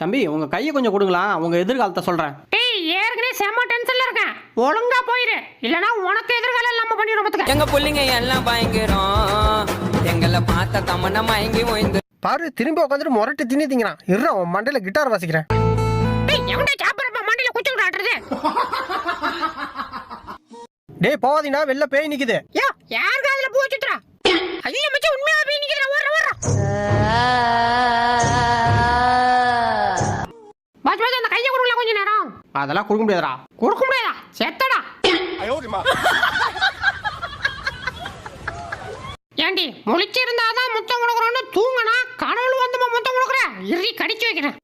தம்பி உங்க கையை கொஞ்சம் கொடுங்களா, உங்க எதிர்காலத்தை சொல்றேன். டேய் ஏற்கனவே செம்ம டென்ஷன்ல இருக்கேன், ஒழுங்கா போயிரு, இல்லனா உனக்கு எதிர்காலம் இல்லாம பண்ணிரும் பாத்துக்க. எங்க புள்ளிங்க எல்லாம் பயங்கரம், எங்களை பார்த்த தமன மயங்கி ஓய்ந்து பாரு திரும்பி உட்காந்துட்டு முரட்டு திணி திங்கிறான். இருறா உன் மண்டையில கிட்டார் வாசிக்கிறேன். டேய் எவன்டா சாப்பிடுறப்ப மண்டையில குச்சி விடாடுறது? டேய் போவாதீனா, வெளில பேய் நிக்குது. யோ யார் காதுல பூ வச்சுட்றா? ஐயோ மச்சான் உண்மையா போய் நிக்கிறா, ஓடுற ஓடுற. பாஸ் பாஸ் அந்த கையை கொடுங்களா கொஞ்ச நேரம். அதெல்லாம் கொடுக்க முடியாதுடா. கொடுக்க முடியாதா? செத்தடா. ஏண்டி முழிச்சிருந்தாதான் முத்தம் கொடுக்குறோன்னு தூங்கினா கனவுல வந்து முத்தம் கொடுக்குற? இறி கடிச்சு வைக்கிறேன்.